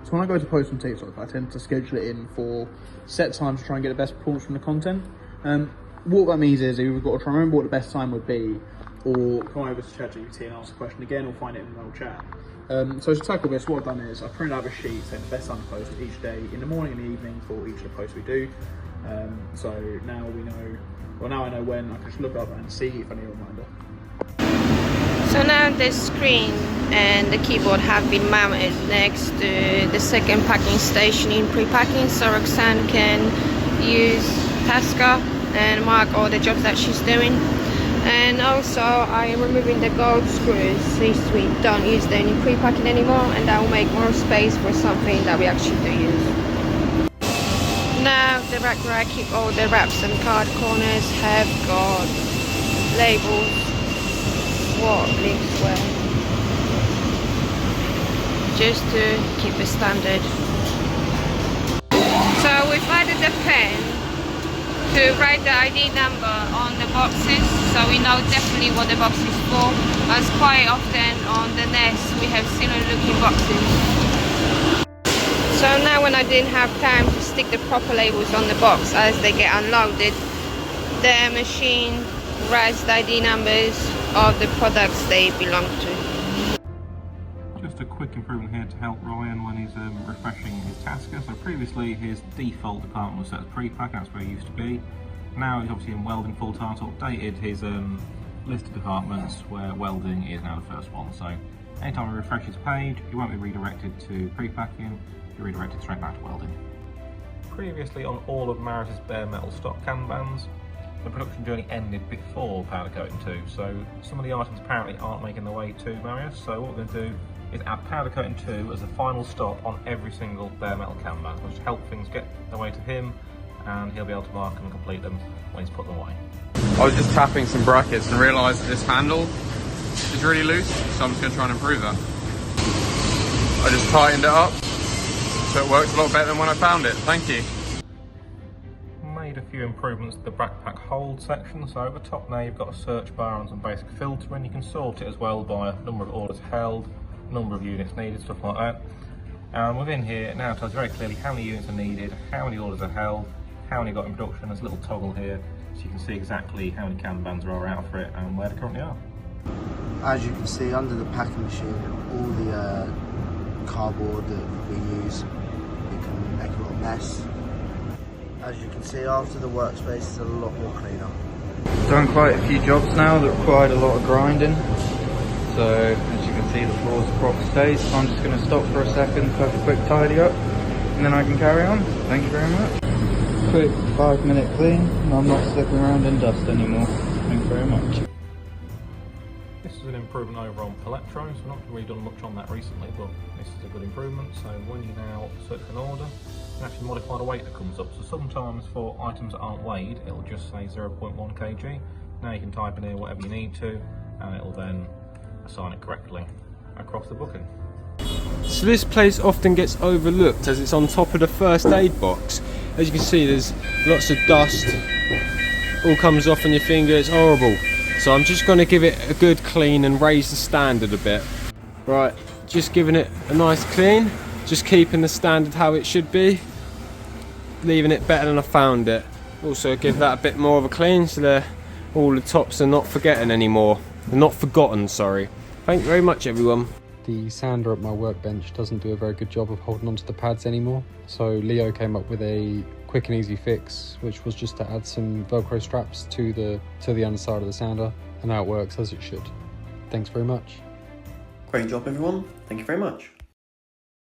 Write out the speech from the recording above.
So when I go to post on TikTok, I tend to schedule it in for set times to try and get the best performance from the content. What that means is we've got to try and remember what the best time would be, or come over to ChatGPT and ask the question again, or find it in an old chat. So to tackle this, what I've done is I've printed out a sheet saying the best time to post each day, in the morning and the evening, for each of the posts we do. So now we know, well, now I know when I can just look up and see if I need a reminder. So now the screen and the keyboard have been mounted next to the second packing station in pre-packing, so Roxanne can use Tasca and mark all the jobs that she's doing. And also I am removing the gold screws since we don't use them in pre-packing anymore, and that will make more space for something that we actually do use. Now the rack where I keep all the wraps and card corners have got labels what links where, just to keep it standard. So we've added the pen to write the ID number on the boxes, so we know definitely what the box is for, as quite often on the Nest we have similar looking boxes. So now when I didn't have time to stick the proper labels on the box as they get unloaded, the machine writes the ID numbers of the products they belong to. Just a quick improvement here to help Ryan when he's refreshing his Tasca. So previously his default department was set as pre-pack, that's where he used to be. Now he's obviously in welding full time, so updated his list of departments where welding is now the first one. So anytime he refreshes his page, he won't be redirected to pre-packing, he'll be redirected straight back to welding. Previously on all of Marius's bare metal stock Kanbans, the production journey ended before powder coating 2, so some of the items apparently aren't making their way to Marius, so what we're going to do is add powder coating 2 as the final stop on every single bare metal Kanban, which will help things get their way to him, and he'll be able to mark them and complete them when he's put them away. I was just tapping some brackets and realised that this handle is really loose, so I'm just going to try and improve that. I just tightened it up, so it works a lot better than when I found it. Thank you. Made a few improvements to the backpack hold section, so at the top now you've got a search bar and some basic filtering. You can sort it as well by number of orders held, number of units needed, stuff like that. And within here it now tells you very clearly how many units are needed, how many orders are held, how many got in production. There's a little toggle here so you can see exactly how many Kanbans are out for it and where they currently are. As you can see under the packing machine, all the cardboard that we use, it can make a lot of mess. As you can see, after the workspace is a lot more cleaner. Done quite a few jobs now that required a lot of grinding. So as you can see, the floor's a proper state. So I'm just going to stop for a second, have a quick tidy up, and then I can carry on. Thank you very much. Quick 5-minute clean, and I'm not slipping around in dust anymore. Thank you very much. This is an improvement over on Electro, so we've not really done much on that recently, but this is a good improvement. So when you now search for an order, you can actually modify the weight that comes up. So sometimes for items that aren't weighed, it'll just say 0.1 kg. Now you can type in here whatever you need to, and it'll then assign it correctly across the booking. So this place often gets overlooked as it's on top of the first aid box. As you can see, there's lots of dust, all comes off on your finger, it's horrible. So I'm just going to give it a good clean and raise the standard a bit. Right, just giving it a nice clean, just keeping the standard how it should be, leaving it better than I found it. Also give that a bit more of a clean so all the tops are not forgotten anymore. They're not forgotten, sorry. Thank you very much everyone. The sander at my workbench doesn't do a very good job of holding onto the pads anymore, so Leo came up with a quick and easy fix, which was just to add some Velcro straps to the underside of the sander, and now it works as it should. Thanks very much. Great job everyone, thank you very much.